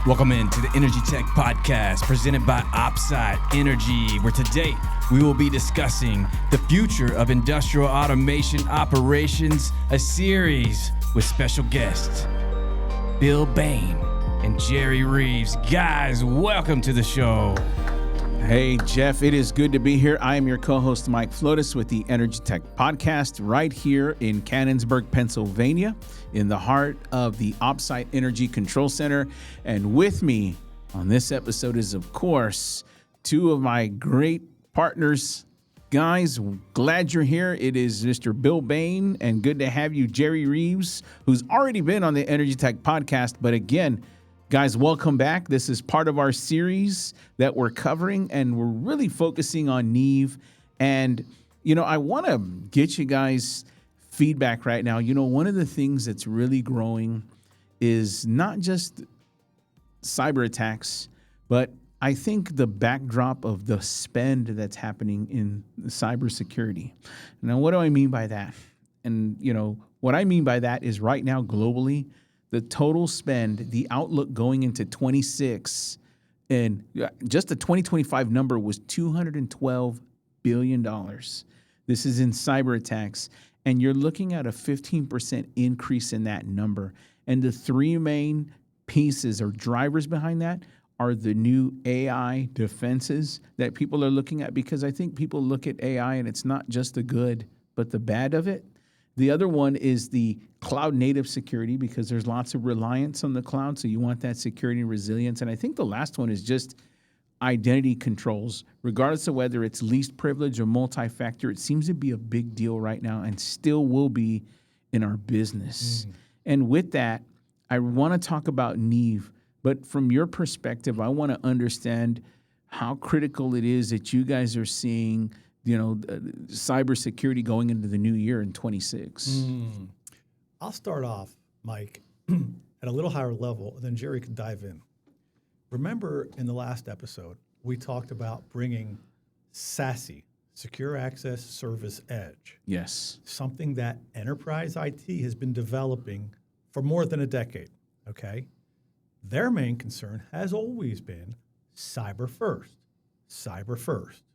Welcome in to the Energy Tech Podcast presented by OpSite Energy, where today we will be discussing the future of industrial automation operations, a series with special guests, Bill Bane and Jerry Reeves. Guys, welcome to the show. Hey, Jeff, it is good to be here. I am your co-host, Mike Flores, with the Energy Tech Podcast right here in Canonsburg, Pennsylvania, in the heart of the OpSite Energy Control Center. And with me on this episode is, of course, two of my great partners. Guys, glad you're here. It is Mr. Bill Bane, and good to have you, Jerry Reeves, who's already been on the Energy Tech Podcast. But again, guys, welcome back. This is part of our series that we're covering, and we're really focusing on Neeve. And, I want to get you guys feedback right now. One of the things that's really growing is not just cyber attacks, but I think the backdrop of the spend that's happening in cybersecurity. Now, what do I mean by that? And, what I mean by that is right now globally, the total spend, the outlook going into 26, and just the 2025 number was $212 billion. This is in cyber attacks, and you're looking at a 15% increase in that number. And the three main pieces or drivers behind that are the new AI defenses that people are looking at, because I think people look at AI and it's not just the good, but the bad of it. The other one is the cloud native security, because there's lots of reliance on the cloud. So you want that security and resilience. And I think the last one is just identity controls, regardless of whether it's least privilege or multi-factor. It seems to be a big deal right now and still will be in our business. And with that, I want to talk about Neeve. But from your perspective, I want to understand how critical it is that you guys are seeing cybersecurity going into the new year in 26. I'll start off, Mike, at a little higher level, and then Jerry can dive in. Remember in the last episode, we talked about bringing SASE, Secure Access Service Edge. Yes. Something that enterprise IT has been developing for more than a decade, okay? Their main concern has always been cyber first,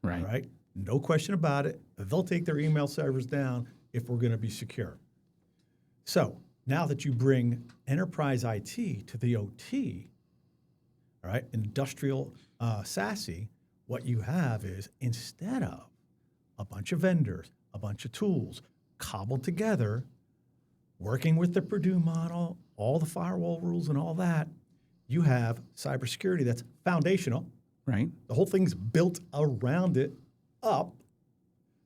right? No question about it. They'll take their email servers down if we're going to be secure. So now that you bring enterprise IT to the OT, all right, industrial SASE, what you have is, instead of a bunch of vendors, a bunch of tools cobbled together, working with the Purdue model, all the firewall rules and all that, you have cybersecurity that's foundational. Right. The whole thing's built around it up,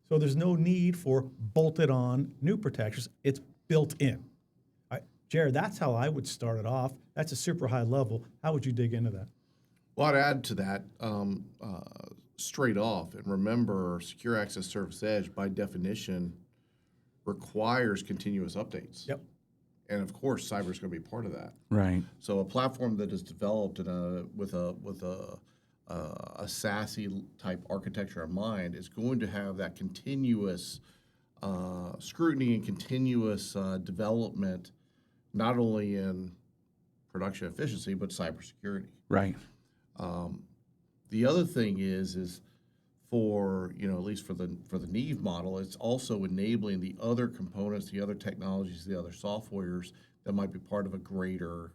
so there's no need for bolted on new protections. It's built in. All right, Jared, that's how I would start it off. That's a super high level. How would you dig into that? Well, I'd add to that straight off, and remember, Secure Access Service Edge, by definition, requires continuous updates. Yep. And of course, cyber is going to be part of that. Right. So a platform that is developed with a SASE type architecture in mind is going to have that continuous scrutiny and continuous development, not only in production efficiency, but cybersecurity. Right. The other thing is for, at least for the Neeve model, it's also enabling the other components, the other technologies, the other softwares that might be part of a greater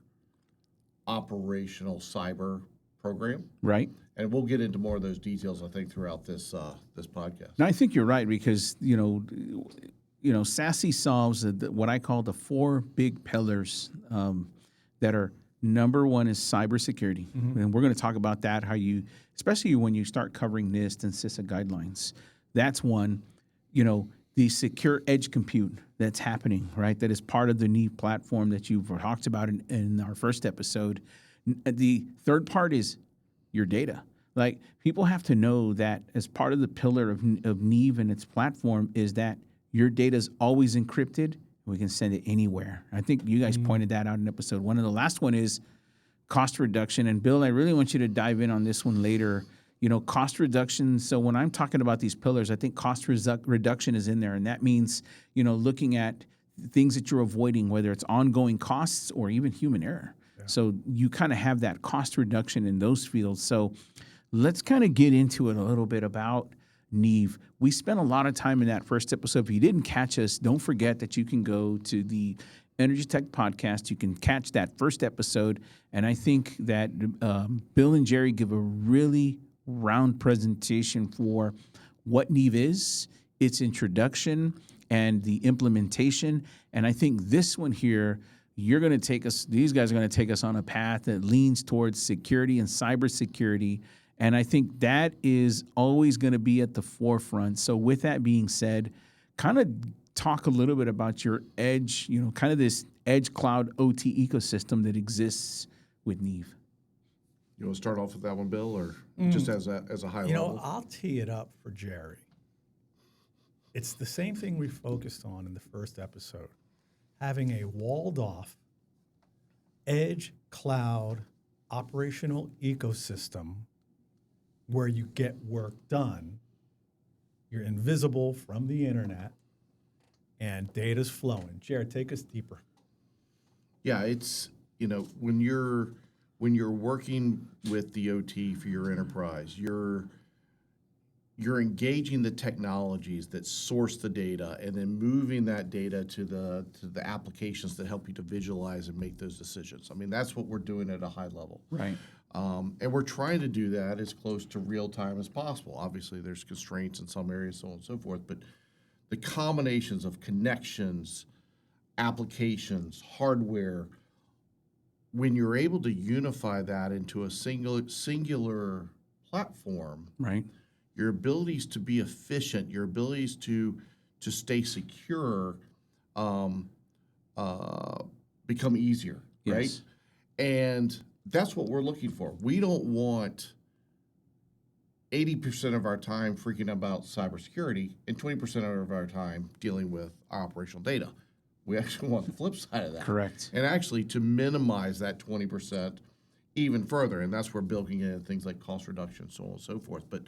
operational cyber program. Right. And we'll get into more of those details, I think, throughout this this podcast. Now, I think you're right, because SASE solves what I call the four big pillars that are. Number one is cybersecurity, and we're going to talk about that. How you, especially when you start covering NIST and CISA guidelines, that's one. The secure edge compute that's happening, right? That is part of the Neeve platform that you've talked about in our first episode. The third part is your data. Like, people have to know that as part of the pillar of Neeve and its platform is that your data is always encrypted. We can send it anywhere. I think you guys pointed that out in episode one. And the last one is cost reduction. And Bill, I really want you to dive in on this one later. Cost reduction. So when I'm talking about these pillars, I think cost reduction is in there. And that means, looking at things that you're avoiding, whether it's ongoing costs or even human error. So you kind of have that cost reduction in those fields. So let's kind of get into it a little bit about Neeve. We spent a lot of time in that first episode. If you didn't catch us, don't forget that you can go to the Energy Tech Podcast. You can catch that first episode. And I think that Bill and Jerry give a really round presentation for what Neeve is, its introduction, and the implementation. And I think this one here, these guys are going to take us on a path that leans towards security and cybersecurity. And I think that is always going to be at the forefront. So with that being said, kind of talk a little bit about your edge, kind of this edge cloud OT ecosystem that exists with Neeve. You want to start off with that one, Bill, or just as a high level? I'll tee it up for Jerry. It's the same thing we focused on in the first episode, having a walled-off edge cloud operational ecosystem where you get work done. You're invisible from the internet, and data's flowing. Jared, take us deeper. Yeah, it's when you're working with the OT for your enterprise, you're engaging the technologies that source the data and then moving that data to the applications that help you to visualize and make those decisions. I mean, that's what we're doing at a high level. Right. And we're trying to do that as close to real time as possible. Obviously, there's constraints in some areas, so on and so forth, but the combinations of connections, applications, hardware, when you're able to unify that into a singular platform, right, your abilities to be efficient, your abilities to stay secure become easier, yes. right? And that's what we're looking for. We don't want 80% of our time freaking about cybersecurity and 20% of our time dealing with our operational data. We actually want the flip side of that. Correct. And actually to minimize that 20% even further. And that's where building in things like cost reduction, so on and so forth. But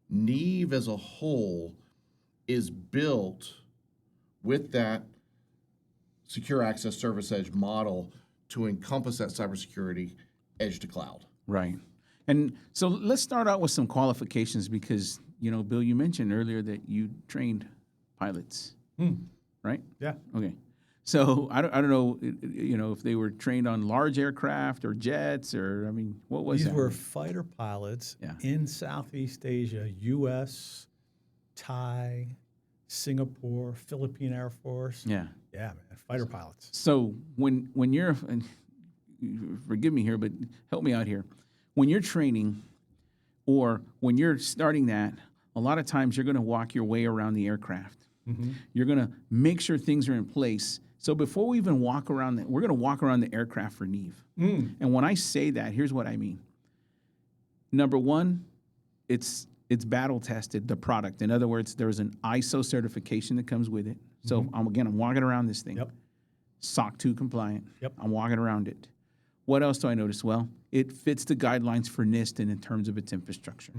Neeve as a whole is built with that secure access service edge model to encompass that cybersecurity edge to cloud. Right. And so let's start out with some qualifications because, Bill, you mentioned earlier that you trained pilots, right? Yeah. Okay. So I don't know, if they were trained on large aircraft or jets or, what was that? These were fighter pilots in Southeast Asia, U.S., Thai, Singapore, Philippine Air Force. Yeah. Yeah, man, fighter pilots. So when you're, and forgive me here, but help me out here. When you're training or when you're starting that, a lot of times you're going to walk your way around the aircraft. Mm-hmm. You're going to make sure things are in place. So before we even walk around, we're going to walk around the aircraft for Neeve. And when I say that, here's what I mean. Number one, it's battle tested, the product. In other words, there's an ISO certification that comes with it. So I'm walking around this thing. Yep. SOC 2 compliant. Yep. I'm walking around it. What else do I notice? Well, it fits the guidelines for NIST and in terms of its infrastructure.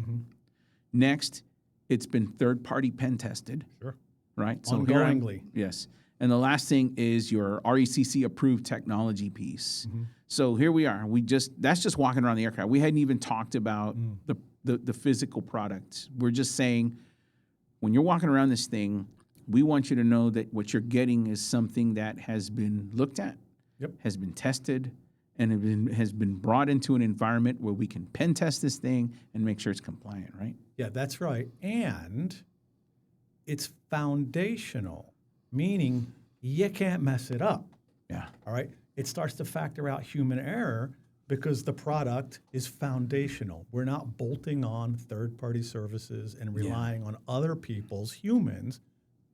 Next, it's been third-party pen tested. Sure. Right? So ongoingly. Yes. And the last thing is your RECC approved technology piece. So here we are. That's just walking around the aircraft. We hadn't even talked about the physical product. We're just saying when you're walking around this thing, we want you to know that what you're getting is something that has been looked at, has been tested, and has been brought into an environment where we can pen test this thing and make sure it's compliant, right? Yeah, that's right. And it's foundational, meaning you can't mess it up. Yeah. All right. It starts to factor out human error because the product is foundational. We're not bolting on third-party services and relying on other people's humans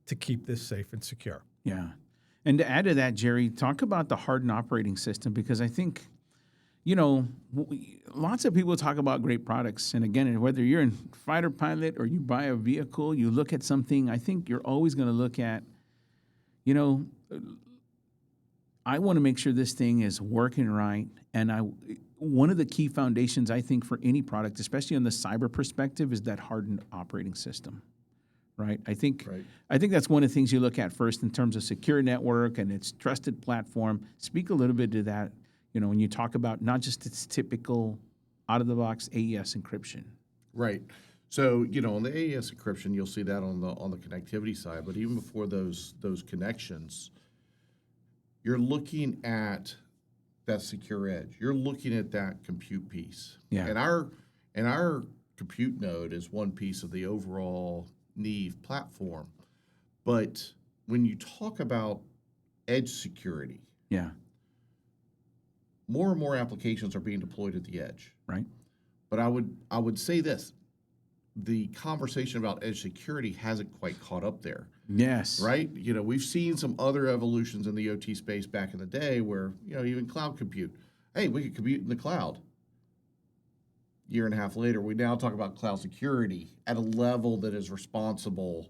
to keep this safe and secure. Yeah. And to add to that, Jerry, talk about the hardened operating system because I think, lots of people talk about great products. And again, whether you're in fighter pilot or you buy a vehicle, you look at something, I think you're always going to look at, I want to make sure this thing is working right. And one of the key foundations, I think, for any product, especially on the cyber perspective, is that hardened operating system. Right. I think that's one of the things you look at first in terms of secure network and its trusted platform. Speak a little bit to that. when you talk about not just its typical out-of-the-box AES encryption. Right. So, on the AES encryption, you'll see that on the connectivity side. But even before those connections, you're looking at that secure edge. You're looking at that compute piece. Yeah. And our compute node is one piece of the overall Neeve platform. But when you talk about edge security, Yeah. more and more applications are being deployed at the edge. Right. But I would say this: the conversation about edge security hasn't quite caught up there. Yes. Right? We've seen some other evolutions in the OT space back in the day where, even cloud compute. Hey, we could compute in the cloud. Year and a half later, we now talk about cloud security at a level that is responsible,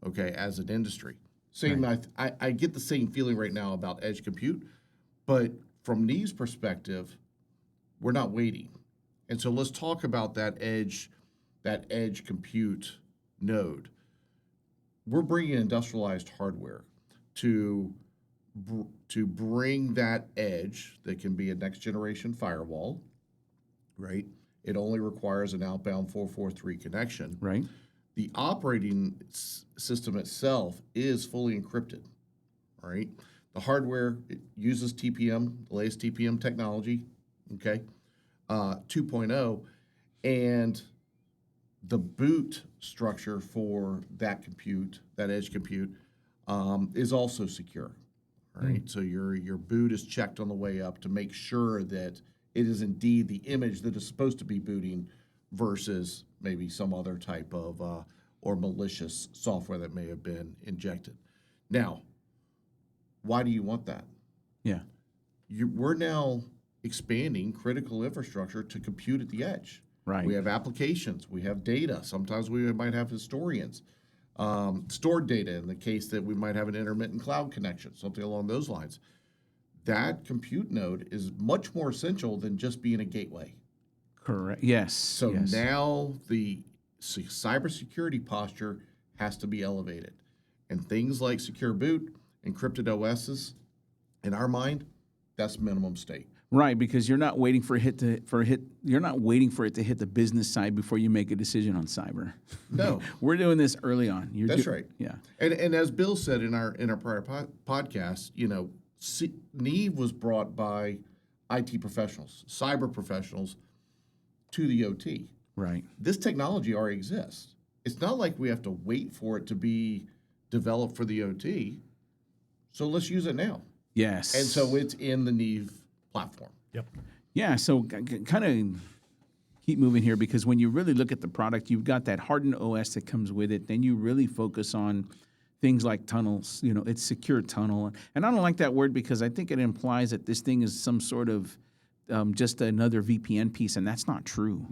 okay, as an industry. Same, Right. I get the same feeling right now about edge compute, but from Neeve's perspective, we're not waiting. And so let's talk about that edge compute node. We're bringing industrialized hardware to bring that edge that can be a next generation firewall, right? It only requires an outbound 443 connection. Right. The operating system itself is fully encrypted, right? The hardware, it uses TPM, the latest TPM technology, okay, 2.0, and the boot structure for that compute, that edge compute, is also secure, right? So your boot is checked on the way up to make sure that it is indeed the image that is supposed to be booting versus maybe some other type of or malicious software that may have been injected. Now, why do you want that? Yeah. We're now expanding critical infrastructure to compute at the edge. Right. We have applications, we have data. Sometimes we might have historians, stored data in the case that we might have an intermittent cloud connection, something along those lines. That compute node is much more essential than just being a gateway. Correct. Yes. So yes. now the cybersecurity posture has to be elevated. And things like secure boot, encrypted OSs, in our mind, that's minimum state. Right, because you're not waiting for you're not waiting for it to hit the business side before you make a decision on cyber. No. We're doing this early on. That's right. Yeah. And as Bill said in our prior podcast, Neeve was brought by IT professionals, cyber professionals, to the OT. Right. This technology already exists. It's not like we have to wait for it to be developed for the OT. So let's use it now. Yes. And so it's in the Neeve platform. Yep. Yeah, so kind of keep moving here, because when you really look at the product, you've got that Hardened OS that comes with it. Then you really focus on things like tunnels. It's secure tunnel. And I don't like that word because I think it implies that this thing is some sort of just another VPN piece, and that's not true,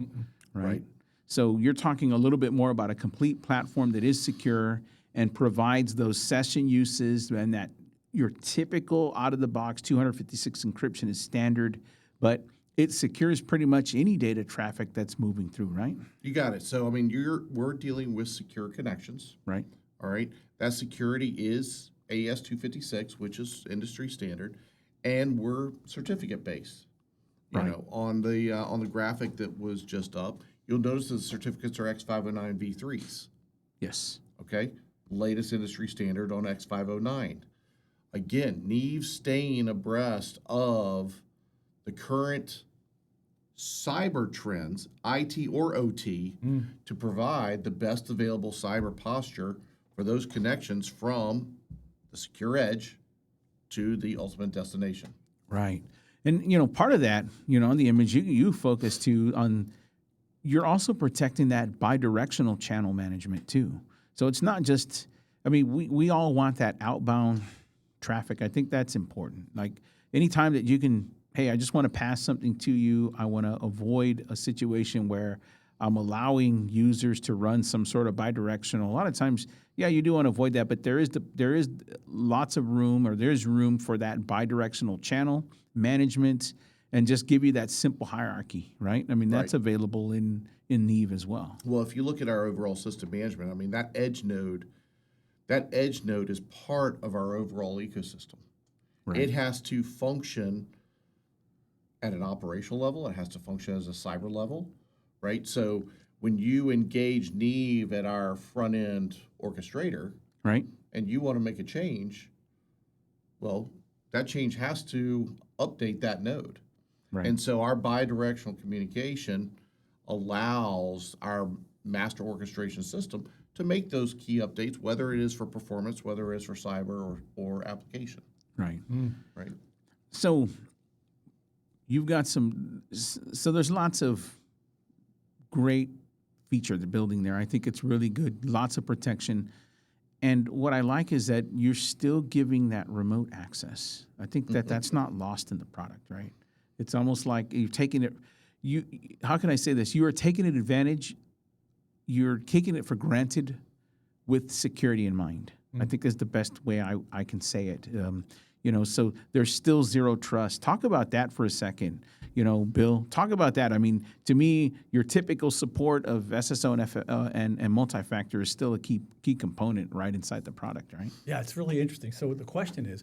right? So you're talking a little bit more about a complete platform that is secure and provides those session uses, and that your typical out-of-the-box 256 encryption is standard, but it secures pretty much any data traffic that's moving through, right? You got it. So, we're dealing with secure connections. Right. All right. That security is AES 256, which is industry standard, and we're certificate based. Right. On the graphic that was just up, you'll notice that the certificates are X509 V3s. Yes. Okay. Latest industry standard on X509. Again, Neeve staying abreast of the current cyber trends, IT or OT, to provide the best available cyber posture for those connections from the secure edge to the ultimate destination. Right. And, part of that, on the image, you focus on, you're also protecting that bidirectional channel management too. So it's not just, we all want that outbound traffic. I think that's important. Like anytime that you can, hey, I just want to pass something to you. I want to avoid a situation where I'm allowing users to run some sort of bidirectional. A lot of times, yeah, you do want to avoid that, but there is lots of room, or there's room for that bidirectional channel management, and just give you that simple hierarchy, right? That's available in Neeve as well. Well, if you look at our overall system management, that edge node is part of our overall ecosystem. Right. It has to function at an operational level. It has to function as a cyber level, right? So when you engage Neve at our front end orchestrator, Right. and you want to make a change, well, that change has to update that node. Right. And so our bidirectional communication allows our master orchestration system to make those key updates, whether it is for performance, whether it is for cyber or application. Right. Right. So you've got so there's lots of great feature they're building there. I think it's really good. Lots of protection. And what I like is that you're still giving that remote access. I think that that's not lost in the product, right? It's almost like you're taking it. How can I say this? You are taking an advantage. You're taking it for granted with security in mind. I think is the best way I can say it. So there's still zero trust. Talk about that for a second. Bill, talk about that. I mean, to me, your typical support of SSO and multi-factor is still a key component right inside the product, right? Yeah, it's really interesting. So the question is,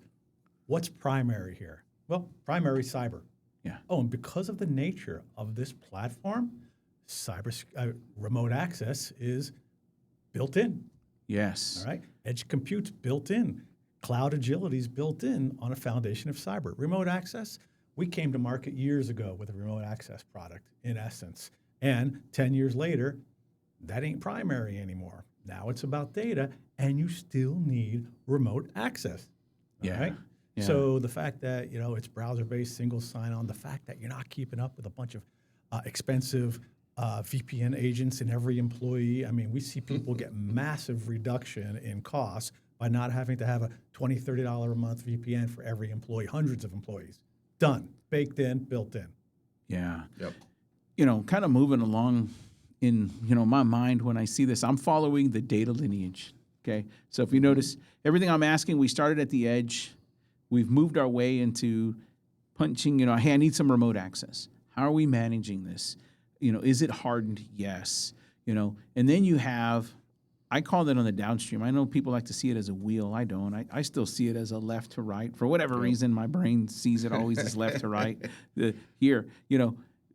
what's primary here? Well, primary cyber. Yeah. Oh, and because of the nature of this platform, remote access is built in. Yes. All right. Edge compute's built in. Cloud agility is built in on a foundation of cyber. Remote access, we came to market years ago with a remote access product, in essence. And 10 years later, that ain't primary anymore. Now it's about data, and you still need remote access. All Yeah. right? Yeah. So the fact that it's browser-based, single sign-on, the fact that you're not keeping up with a bunch of expensive VPN agents in every employee. I mean, we see people get massive reduction in costs by not having to have a $20, $30 a month VPN for every employee, hundreds of employees. Done, baked in, built in. Yeah. Yep. Kind of moving along in, my mind when I see this, I'm following the data lineage. Okay. So if you notice, everything I'm asking, we started at the edge. We've moved our way into punching, hey, I need some remote access. How are we managing this? Is it hardened? Yes. And then you have, I call that on the downstream. I know people like to see it as a wheel. I don't. I still see it as a left to right. For whatever reason, my brain sees it always as left to right. Here,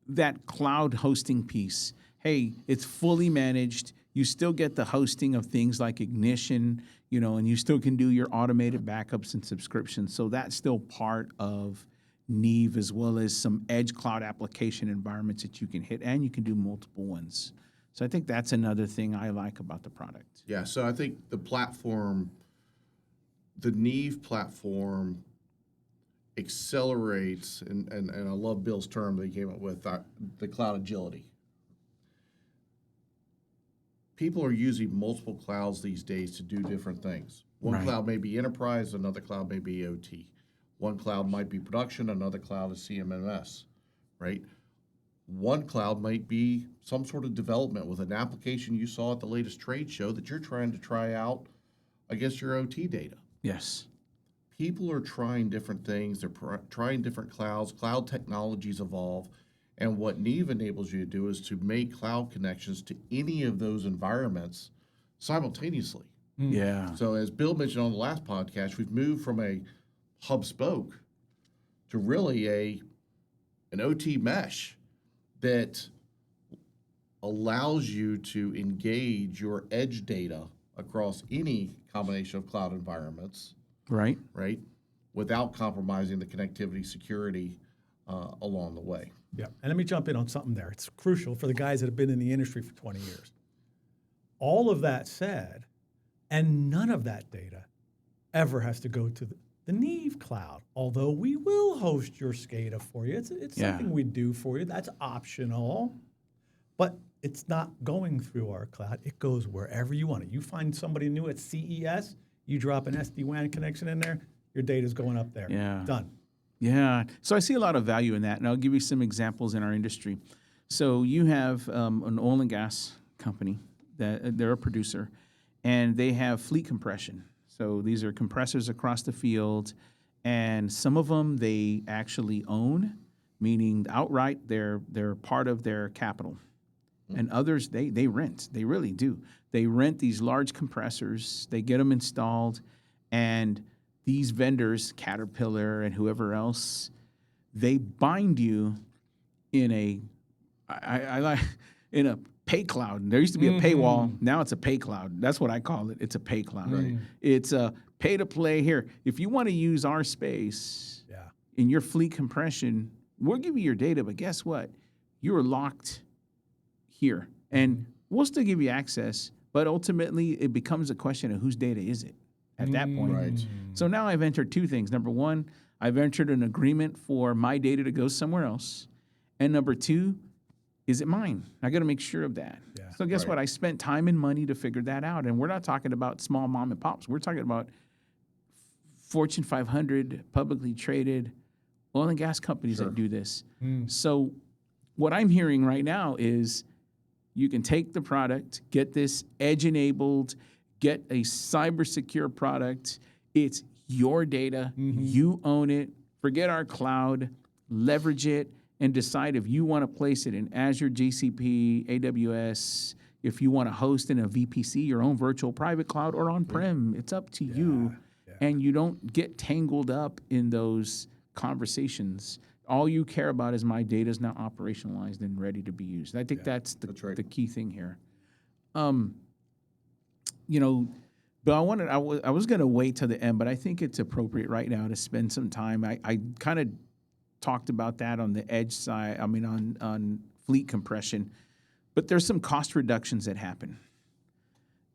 that cloud hosting piece. Hey, it's fully managed. You still get the hosting of things like Ignition, and you still can do your automated backups and subscriptions. So that's still part of Neve, as well as some edge cloud application environments that you can hit, and you can do multiple ones. So I think that's another thing I like about the product. Yeah, so I think the platform, the Neve platform accelerates, and I love Bill's term that he came up with, the cloud agility. People are using multiple clouds these days to do different things. One cloud may be enterprise, another cloud may be OT. One cloud might be production, another cloud is CMMS, right? One cloud might be some sort of development with an application you saw at the latest trade show that you're trying to try out against your OT data. Yes. People are trying different things. They're trying different clouds. Cloud technologies evolve. And what Neve enables you to do is to make cloud connections to any of those environments simultaneously. Yeah. So as Bill mentioned on the last podcast, we've moved from a hub spoke to really an OT mesh that allows you to engage your edge data across any combination of cloud environments, Right. without compromising the connectivity security along the way. Yeah, and let me jump in on something there. It's crucial for the guys that have been in the industry for 20 years. All of that said, and none of that data ever has to go to the Neve cloud, although we will host your SCADA for you. It's something we do for you. That's optional, but it's not going through our cloud. It goes wherever you want it. You find somebody new at CES, you drop an SD-WAN connection in there, your data's going up there. Yeah. Done. Yeah. So I see a lot of value in that, and I'll give you some examples in our industry. So you have an oil and gas company that they're a producer, and they have fleet compression. So these are compressors across the field, and some of them they actually own, meaning outright they're part of their capital. And others they rent. They really do. They rent these large compressors. They get them installed, and these vendors, Caterpillar and whoever else, they bind you in a, I like, in a pay cloud. There used to be a paywall. Now it's a pay cloud. That's what I call it. It's a pay cloud. Right. It's a pay to play here. If you want to use our space in your fleet compression, we'll give you your data, but guess what? You're locked here. And we'll still give you access, but ultimately it becomes a question of whose data is it at that point. Right. So now I've entered two things. Number one, I've entered an agreement for my data to go somewhere else. And number two, is it mine? I got to make sure of that. Yeah. So guess Right. what? I spent time and money to figure that out. And we're not talking about small mom and pops. We're talking about Fortune 500 publicly traded oil and gas companies that do this. So what I'm hearing right now is you can take the product, get this edge enabled, get a cyber secure product. It's your data. You own it. Forget our cloud. Leverage it and decide if you want to place it in Azure, GCP, AWS, if you want to host in a VPC, your own virtual private cloud, or on-prem. It's up to you. And you don't get tangled up in those conversations. All you care about is my data is now operationalized and ready to be used. I think that's the key thing here. But I was going to wait till the end, but I think it's appropriate right now to spend some time. I kind of talked about that on the edge side, on fleet compression, but there's some cost reductions that happen.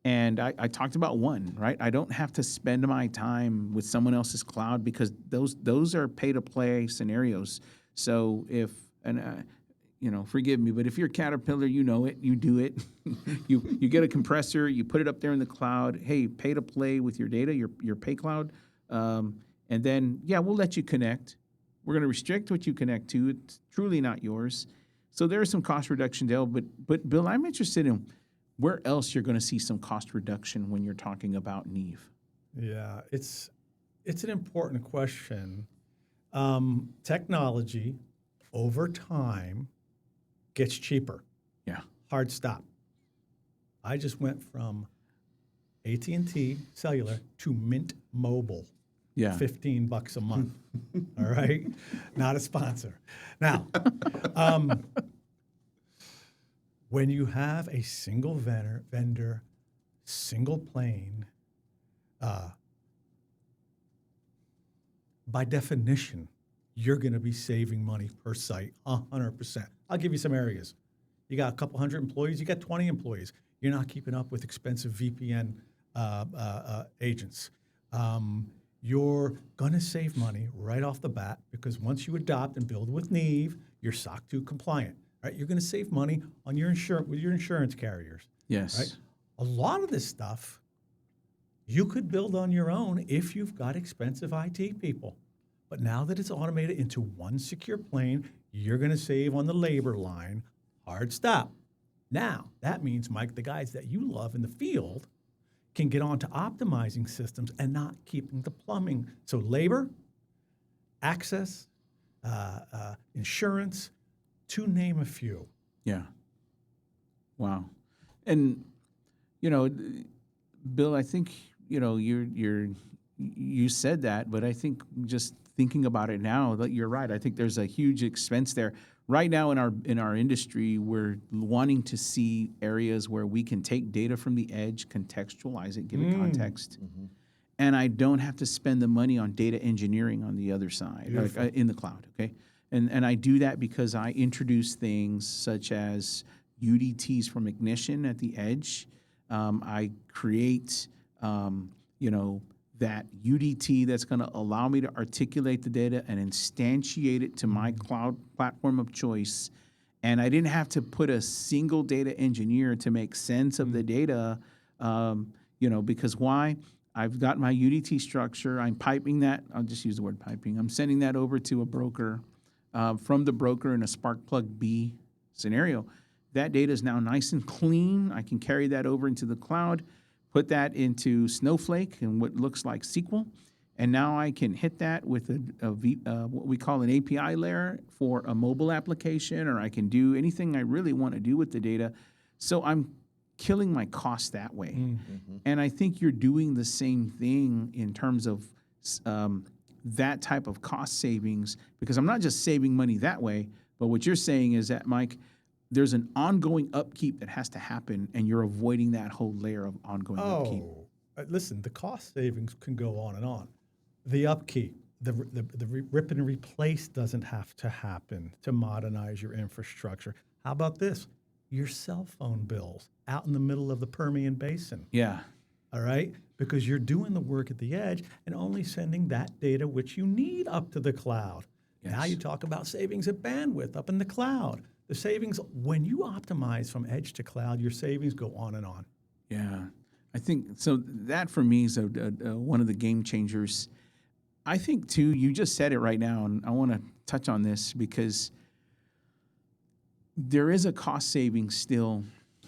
And I talked about one, right? I don't have to spend my time with someone else's cloud because those are pay-to-play scenarios. So forgive me, but if you're Caterpillar, you know it, you do it. you get a compressor, you put it up there in the cloud. Hey, pay to play with your data, your pay cloud, and then we'll let you connect. We're going to restrict what you connect to. It's truly not yours. So there is some cost reduction there. But Bill, I'm interested in where else you're going to see some cost reduction when you're talking about Neeve. Yeah, it's an important question. Technology over time gets cheaper. Yeah. Hard stop. I just went from AT&T cellular to Mint Mobile. Yeah. $15 a month. All right? Not a sponsor. Now, when you have a single vendor, single plane, by definition, you're going to be saving money per site 100%. I'll give you some areas. You got a couple hundred employees, you got 20 employees. You're not keeping up with expensive VPN agents. You're going to save money right off the bat because once you adopt and build with Neeve, you're SOC 2 compliant. Right? You're going to save money on your with your insurance carriers. Yes. Right? A lot of this stuff you could build on your own if you've got expensive IT people. But now that it's automated into one secure plane, you're going to save on the labor line. Hard stop. Now, that means, Mike, the guys that you love in the field can get on to optimizing systems and not keeping the plumbing. So labor, access, insurance, to name a few. Yeah. Wow. And, Bill, I think, you said that, but I think just thinking about it now, that you're right. I think there's a huge expense there. Right now in our industry, we're wanting to see areas where we can take data from the edge, contextualize it, give it context, and I don't have to spend the money on data engineering on the other side, like in the cloud. Okay, and I do that because I introduce things such as UDTs from Ignition at the edge. I create, that UDT that's going to allow me to articulate the data and instantiate it to my cloud platform of choice. And I didn't have to put a single data engineer to make sense of the data, because why? I've got my UDT structure. I'm piping that. I'll just use the word piping. I'm sending that over to a broker. From the broker in a Sparkplug B scenario, that data is now nice and clean. I can carry that over into the cloud, put that into Snowflake and what looks like SQL, and now I can hit that with what we call an API layer for a mobile application, or I can do anything I really want to do with the data. So I'm killing my cost that way. And I think you're doing the same thing in terms of that type of cost savings, because I'm not just saving money that way, but what you're saying is that, Mike, there's an ongoing upkeep that has to happen, and you're avoiding that whole layer of ongoing upkeep. Listen, the cost savings can go on and on. The upkeep, the rip and replace doesn't have to happen to modernize your infrastructure. How about this? Your cell phone bills out in the middle of the Permian Basin. Yeah. All right? Because you're doing the work at the edge and only sending that data which you need up to the cloud. Yes. Now you talk about savings of bandwidth up in the cloud. The savings, when you optimize from edge to cloud, your savings go on and on. Yeah. I think so. That for me is one of the game changers. I think too, you just said it right now, and I want to touch on this because there is a cost saving still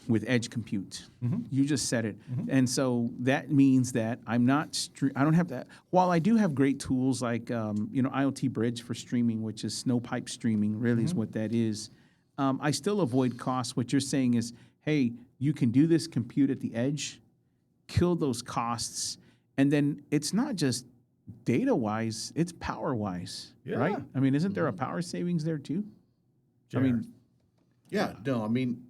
with edge compute. You just said it. And so that means that I don't have that. While I do have great tools like, IoT Bridge for streaming, which is snowpipe streaming, really is what that is. I still avoid costs. What you're saying is, hey, you can do this compute at the edge, kill those costs, and then it's not just data-wise, it's power-wise, right? I mean, isn't there a power savings there too? Jared. Yeah, no, I mean,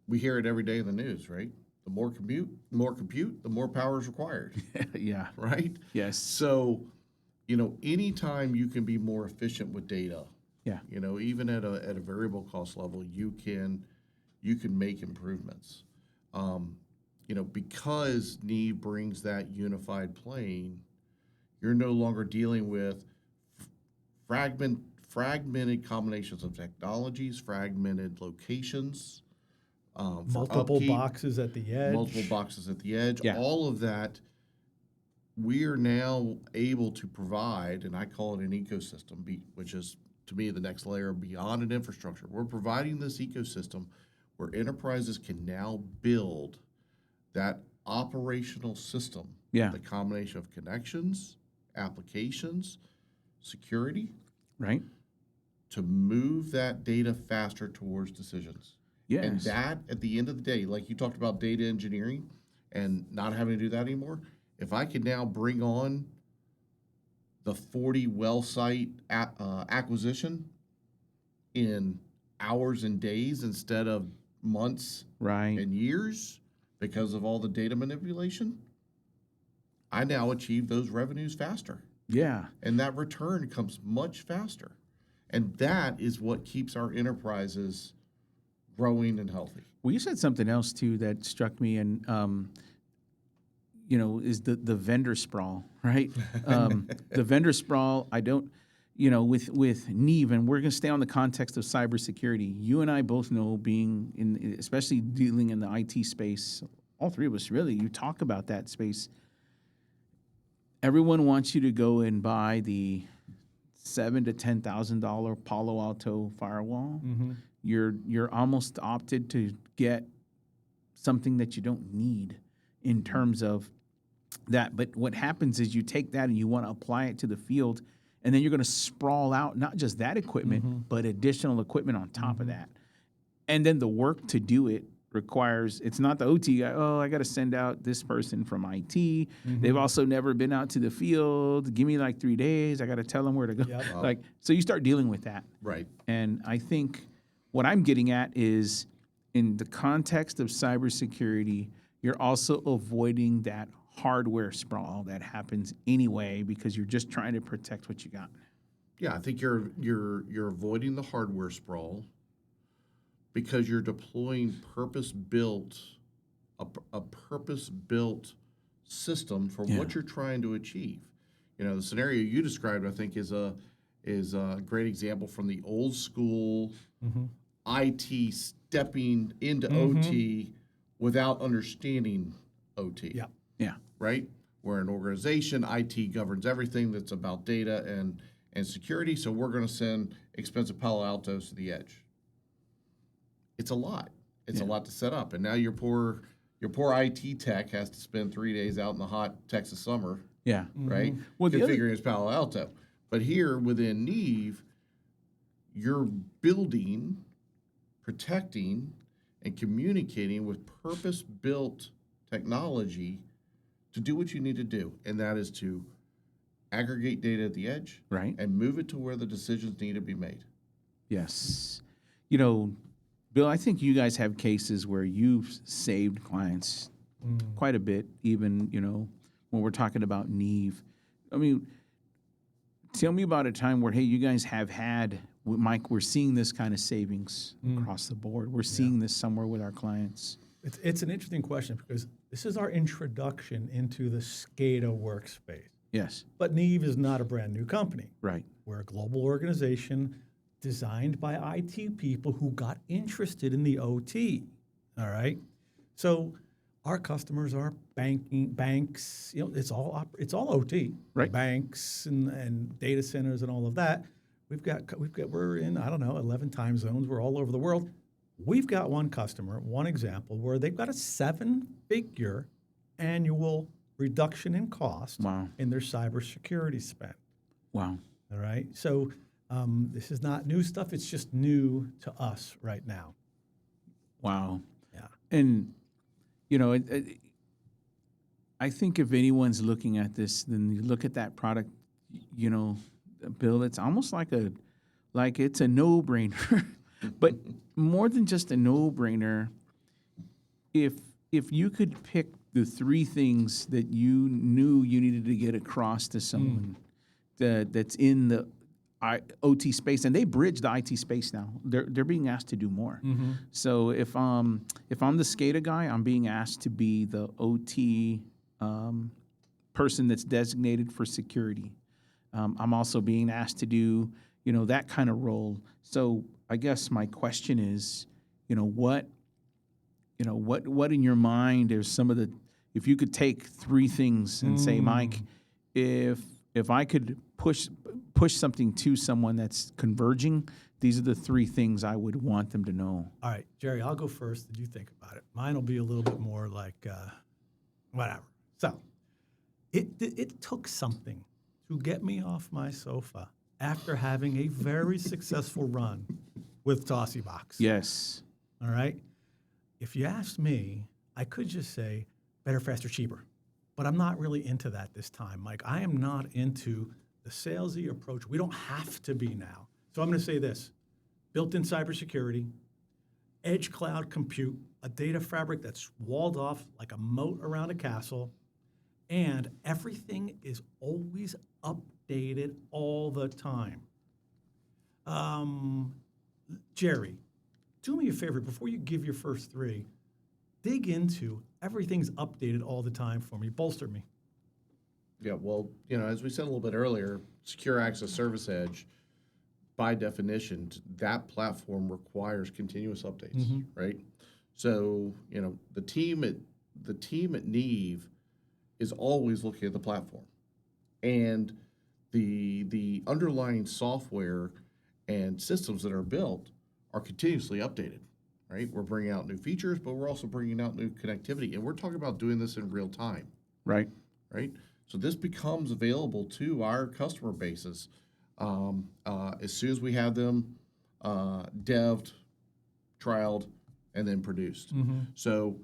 we hear it every day in the news, right? The more compute, the more power is required, Yeah. right? Yes. So, anytime you can be more efficient with data, Yeah. even at a variable cost level, you can make improvements. Because Neeve brings that unified plane, you're no longer dealing with fragmented combinations of technologies, fragmented locations, for Multiple upkeep, boxes at the edge. multiple boxes at the edge. Yeah. All of that, we are now able to provide, and I call it an ecosystem, which is to me the next layer beyond an infrastructure. We're providing this ecosystem where enterprises can now build that operational system, Yeah. the combination of connections, applications, security, Right? to move that data faster towards decisions. Yes. And that, at the end of the day, like you talked about data engineering and not having to do that anymore, if I could now bring on the 40 well site acquisition in hours and days instead of months Right. and years because of all the data manipulation, I now achieve those revenues faster. Yeah. And that return comes much faster. And that is what keeps our enterprises growing and healthy. Well, you said something else too that struck me, and is the vendor sprawl, right? The vendor sprawl. I don't, with Neeve, and we're going to stay on the context of cybersecurity. You and I both know, being especially dealing in the IT space, all three of us really. You talk about that space. Everyone wants you to go and buy the $7,000 to $10,000 Palo Alto firewall. You're almost opted to get something that you don't need in terms of that. But what happens is you take that and you want to apply it to the field, and then you're going to sprawl out not just that equipment, but additional equipment on top of that. And then the work to do it requires, it's not the OT guy, I got to send out this person from IT. They've also never been out to the field. Give me like 3 days. I got to tell them where to go. Yep. So you start dealing with that. Right. And I think what I'm getting at is, in the context of cybersecurity, you're also avoiding that hardware sprawl that happens anyway because you're just trying to protect what you got. Yeah, I think you're avoiding the hardware sprawl because you're deploying purpose-built system for what you're trying to achieve. The scenario you described, I think, is a great example from the old school IT stepping into OT without understanding OT. Yeah. Yeah. Right? We're an organization, IT governs everything that's about data and security, so we're going to send expensive Palo Altos to the edge. It's a lot. It's a lot to set up. And now your poor IT tech has to spend 3 days out in the hot Texas summer, Yeah. right? Well, Configuring his Palo Alto. But here within Neeve, you're building, protecting, and communicating with purpose-built technology to do what you need to do. And that is to aggregate data at the edge, Right. and move it to where the decisions need to be made. Yes. You know, Bill, I think you guys have cases where you've saved clients quite a bit, even, you know, when we're talking about Neeve. I mean, tell me about a time where, hey, you guys have had, Mike, we're seeing this kind of savings across the board. We're seeing this somewhere with our clients. It's an interesting question because this is our introduction into the SCADA workspace. Yes. But Neeve is not a brand new company. Right. We're a global organization designed by IT people who got interested in the OT. All right. So our customers are banks. You know, it's all OT. Right. Banks and data centers and all of that. We're in 11 time zones. We're all over the world. We've got one customer, one example where they've got a 7-figure annual reduction in cost in their cybersecurity spend. Wow. All right. So this is not new stuff. It's just new to us right now. Wow. Yeah. And, you know, I think if anyone's looking at this, then you look at that product, you know, Bill, it's almost like it's a no-brainer. But more than just a no-brainer, if you could pick the 3 things that you knew you needed to get across to someone that's in the OT space, and they bridge the IT space now. They're being asked to do more. So if I'm the SCADA guy, I'm being asked to be the OT person that's designated for security. I'm also being asked to do, you know, that kind of role. So I guess my question is, what in your mind are some of the, if you could take 3 things and say, Mike, if I could push something to someone that's converging, these are the 3 things I would want them to know. All right, Jerry, I'll go first. Did you think about it? Mine will be a little bit more like whatever. So it took something to get me off my sofa after having a very successful run with TossiBox. Yes. All right. If you ask me, I could just say better, faster, cheaper. But I'm not really into that this time, Mike. I am not into the salesy approach. We don't have to be now. So I'm going to say this. Built-in cybersecurity, edge cloud compute, a data fabric that's walled off like a moat around a castle, and everything is always updated all the time. Jerry, do me a favor, before you give your first 3, dig into everything's updated all the time for me. Bolster me. Yeah, well, as we said a little bit earlier, Secure Access Service Edge, by definition, that platform requires continuous updates, right? So, the team at Neeve is always looking at the platform, and the underlying software and systems that are built are continuously updated, right? We're bringing out new features, but we're also bringing out new connectivity, and we're talking about doing this in real time, Right. right? So this becomes available to our customer bases as soon as we have them devved, trialed, and then produced. So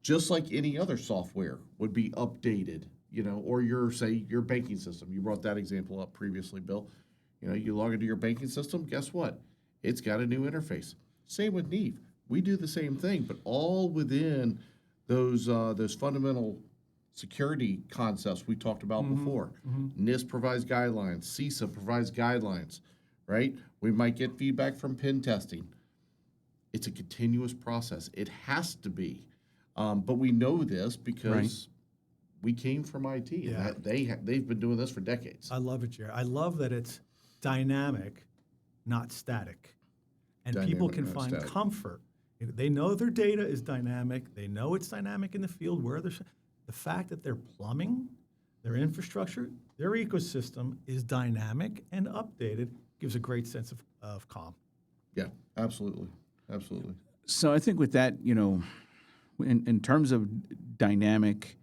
just like any other software would be updated, or your banking system. You brought that example up previously, Bill. You log into your banking system, guess what? It's got a new interface. Same with Neeve. We do the same thing, but all within those fundamental security concepts we talked about before. NIST provides guidelines. CISA provides guidelines, right? We might get feedback from pen testing. It's a continuous process. It has to be. But we know this because we came from IT. Yeah. And they've been doing this for decades. I love it, Jerry. I love that it's dynamic, not static. And Dynamic, people can not find static. comfort. They know their data is dynamic. They know it's dynamic in the field where they're. The fact that their plumbing, their infrastructure, their ecosystem is dynamic and updated gives a great sense of calm. Yeah, absolutely. Absolutely. So I think with that, in terms of dynamic,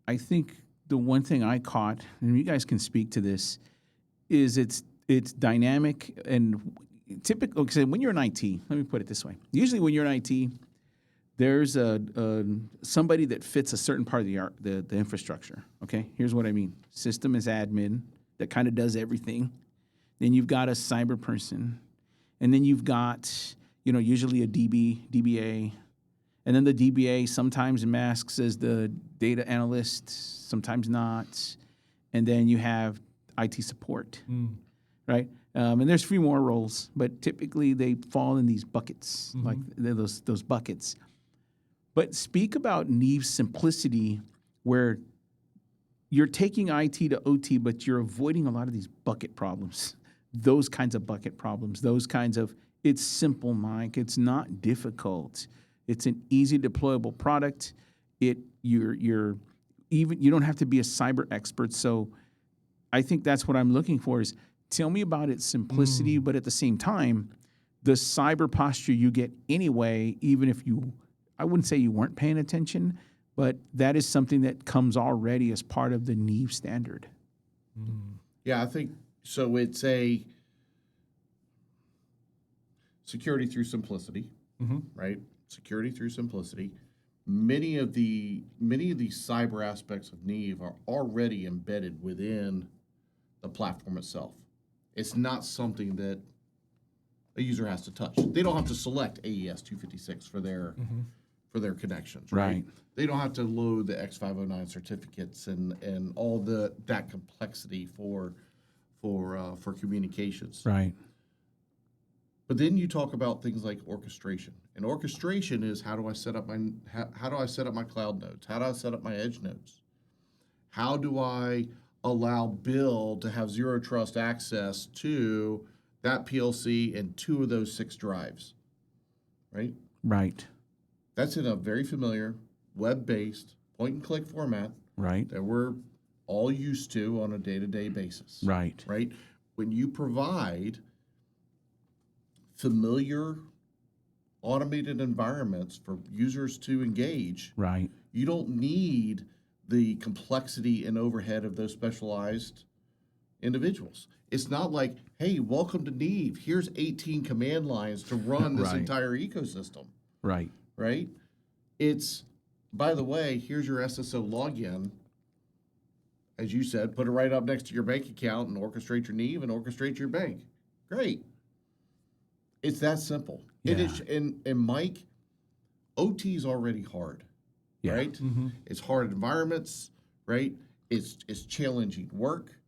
I think the one thing I caught, and you guys can speak to this, is it's dynamic and typical. Because when you're in IT, let me put it this way: usually when you're in IT, there's somebody that fits a certain part of the infrastructure. Okay, here's what I mean. System is admin that kind of does everything. Then you've got a cyber person, and then you've got usually a DBA, and then the DBA sometimes masks as the data analyst, sometimes not, and then you have IT support, right? And there's 3 more roles, but typically they fall in these buckets, like those buckets. But speak about Neeve's simplicity, where you're taking IT to OT, but you're avoiding a lot of these bucket problems, those kinds of bucket problems, those kinds of, it's simple, Mike. It's not difficult. It's an easy deployable product. You don't have to be a cyber expert. So I think that's what I'm looking for is tell me about its simplicity, but at the same time, the cyber posture you get anyway, even if I wouldn't say you weren't paying attention, but that is something that comes already as part of the Neeve standard. Yeah, I think so. It's a security through simplicity, right? Security through simplicity. Many of the cyber aspects of Neeve are already embedded within the platform itself. It's not something that a user has to touch. They don't have to select AES 256 for their connections, right? They don't have to load the X509 certificates and all that complexity for communications. Right. But then you talk about things like orchestration. And orchestration is how do I set up my cloud nodes? How do I set up my edge nodes? How do I allow Bill to have zero trust access to that PLC and 2 of those 6 drives? Right? Right. That's in a very familiar web-based point-and-click format Right. that we're all used to on a day-to-day basis. Right. Right? When you provide familiar automated environments for users to engage, Right. you don't need the complexity and overhead of those specialized individuals. It's not like, hey, welcome to Neeve. Here's 18 command lines to run this Right. entire ecosystem, Right. right? It's, by the way, here's your SSO login. As you said, put it right up next to your bank account and orchestrate your Neeve and orchestrate your bank. Great. It's that simple. It Yeah. is, and Mike, OT is already hard, Yeah. right? It's hard environments, right? It's challenging work.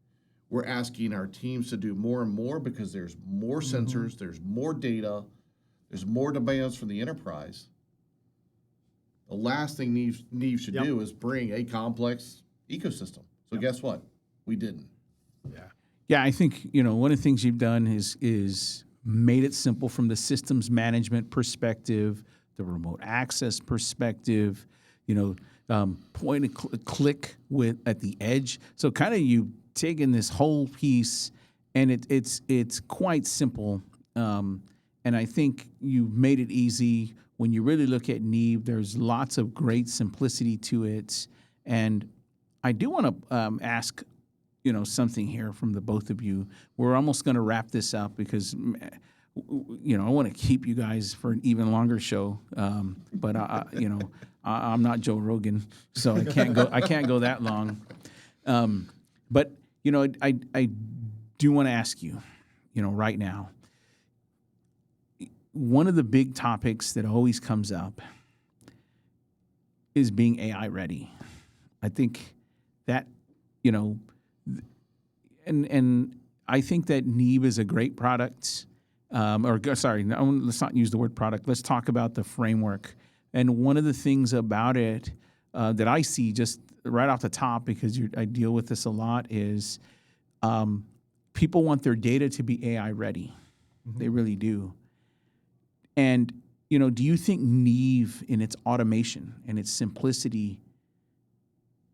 We're asking our teams to do more and more because there's more sensors, there's more data, there's more demands from the enterprise. The last thing Neeve should do is bring a complex ecosystem. So guess what? We didn't. Yeah, I think one of the things you've done is made it simple from the systems management perspective, the remote access perspective, point and click at the edge. So kind of you taken this whole piece, and it's quite simple. And I think you've made it easy. When you really look at Neeve, there's lots of great simplicity to it. And I do want to ask, something here from the both of you. We're almost going to wrap this up because, I want to keep you guys for an even longer show. But I'm not Joe Rogan, so I can't go that long. But I do want to ask you, right now. One of the big topics that always comes up is being AI ready. I think that, and I think that Neeve is a great product. Let's not use the word product. Let's talk about the framework. And one of the things about it that I see just right off the top, because I deal with this a lot, is people want their data to be AI ready. They really do. And, do you think Neeve in its automation and its simplicity,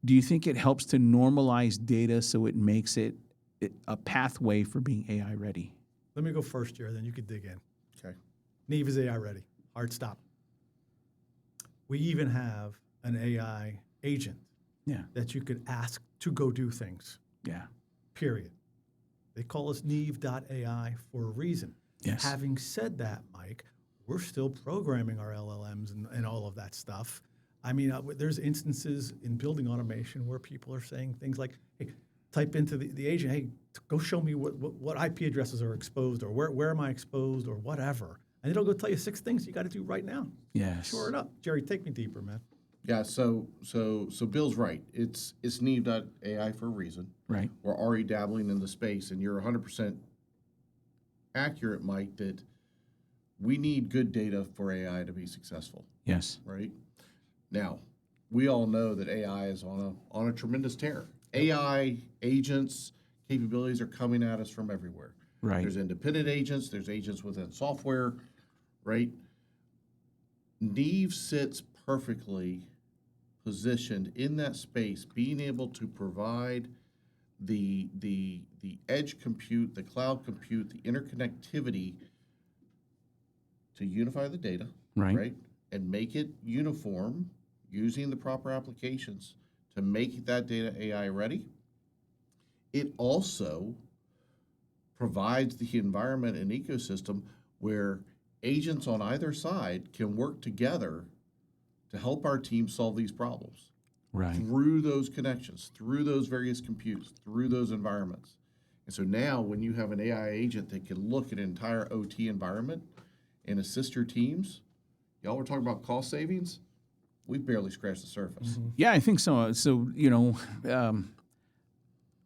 do you think it helps to normalize data so it makes it a pathway for being AI ready? Let me go first here, then you can dig in. Okay. Neeve is AI ready. Hard stop. We even have an AI agent that you could ask to go do things. Yeah. Period. They call us Neeve.ai for a reason. Yes. Having said that, Mike, we're still programming our LLMs and all of that stuff. I mean, there's instances in building automation where people are saying things like, hey, type into the agent, hey, go show me what IP addresses are exposed or where am I exposed or whatever. And it'll go tell you 6 things you got to do right now. Yes. Shore it up. Jerry, take me deeper, man. Yeah, so Bill's right. It's Neeve.ai for a reason. Right. We're already dabbling in the space, and you're 100% accurate, Mike, that we need good data for AI to be successful, Yes. right? Now, we all know that AI is on a tremendous tear. AI agents capabilities are coming at us from everywhere. Right. There's independent agents, there's agents within software, right? Neeve sits perfectly positioned in that space, being able to provide the edge compute, the cloud compute, the interconnectivity to unify the data, Right. And make it uniform using the proper applications to make that data AI ready. It also provides the environment and ecosystem where agents on either side can work together to help our team solve these problems Right. through those connections, through those various computes, through those environments. And so now when you have an AI agent that can look at an entire OT environment and assist your teams, y'all were talking about cost savings, we've barely scratched the surface. Yeah, I think so. So,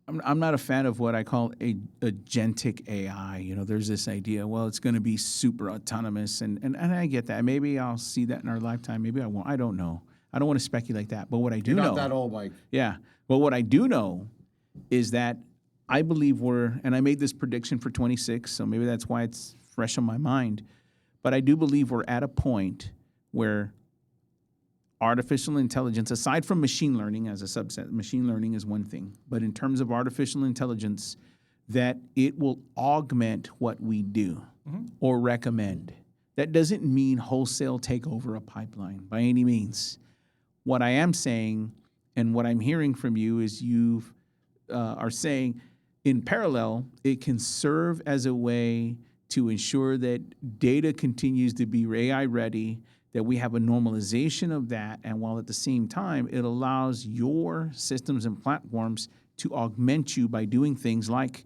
I'm not a fan of what I call agentic AI. There's this idea, well, it's going to be super autonomous, and I get that. Maybe I'll see that in our lifetime. Maybe I won't. I don't know. I don't want to speculate that. But what I do You're know, not that old, Mike. yeah. But what I do know is that I believe and I made this prediction for 26, so maybe that's why it's fresh on my mind. But I do believe we're at a point where artificial intelligence, aside from machine learning as a subset, machine learning is one thing, but in terms of artificial intelligence, that it will augment what we do or recommend. That doesn't mean wholesale take over a pipeline by any means. What I am saying and what I'm hearing from you is you are saying in parallel, it can serve as a way to ensure that data continues to be AI ready, that we have a normalization of that, and while at the same time, it allows your systems and platforms to augment you by doing things like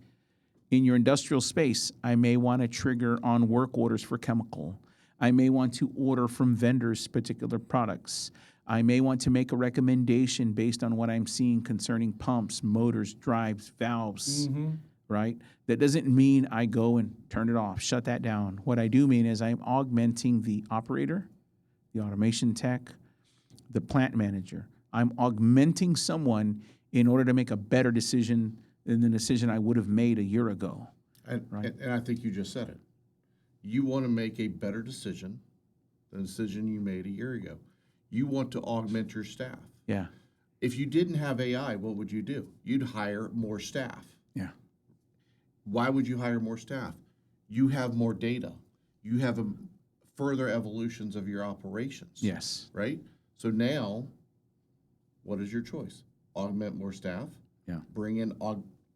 in your industrial space, I may want to trigger on work orders for chemical. I may want to order from vendors particular products. I may want to make a recommendation based on what I'm seeing concerning pumps, motors, drives, valves, right? That doesn't mean I go and turn it off, shut that down. What I do mean is I'm augmenting the operator, the automation tech, the plant manager. I'm augmenting someone in order to make a better decision than the decision I would have made a year ago. And I think you just said it. You want to make a better decision than the decision you made a year ago. You want to augment your staff. Yeah. If you didn't have AI, what would you do? You'd hire more staff. Yeah. Why would you hire more staff? You have more data. You have further evolutions of your operations. Yes. Right? So now, what is your choice? Augment more staff. Yeah. Bring in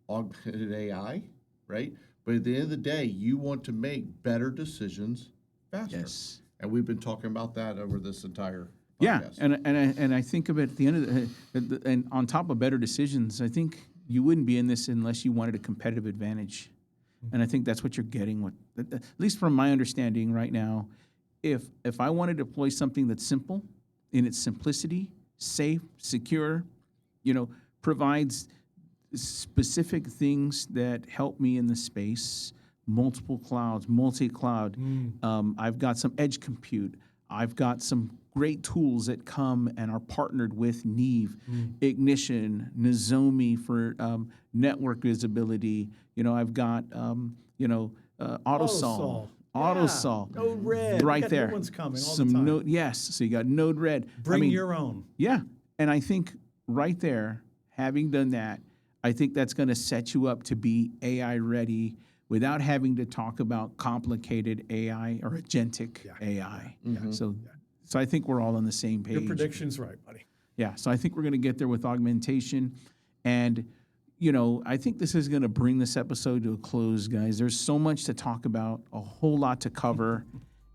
augmented AI, right? But at the end of the day, you want to make better decisions faster. Yes. And we've been talking about that over this entire Yeah, podcast. and I think of it at the end of and on top of better decisions, I think you wouldn't be in this unless you wanted a competitive advantage, and I think that's what you're getting with, at least from my understanding right now. If I want to deploy something that's simple in its simplicity, safe, secure, provides specific things that help me in the space, multiple clouds, multi-cloud. I've got some edge compute. I've got some great tools that come and are partnered with Neeve, Ignition, Nozomi for network visibility. I've got AutoSol. AutoSol. Node-RED. Right We got there. New ones coming all Some the time. Yes. So you got Node-RED. Bring your own. Yeah. And I think right there, having done that, I think that's going to set you up to be AI ready without having to talk about complicated AI or agentic AI. So I think we're all on the same page. Your prediction's right, buddy. Yeah. So I think we're going to get there with augmentation. And, I think this is going to bring this episode to a close, guys. There's so much to talk about, a whole lot to cover.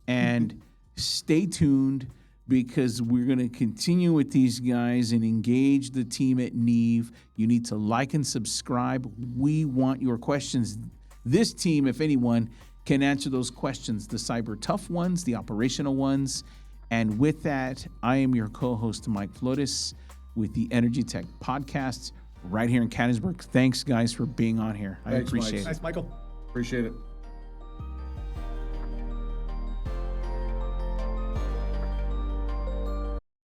And stay tuned because we're going to continue with these guys and engage the team at Neeve. You need to like and subscribe. We want your questions. This team, if anyone, can answer those questions, the cyber tough ones, the operational ones. And with that, I am your co-host, Mike Flores, with the Energy Tech Podcast right here in Canonsburg. Thanks, guys, for being on here. I Thanks, appreciate Mike. it. Thanks, Michael. Appreciate it.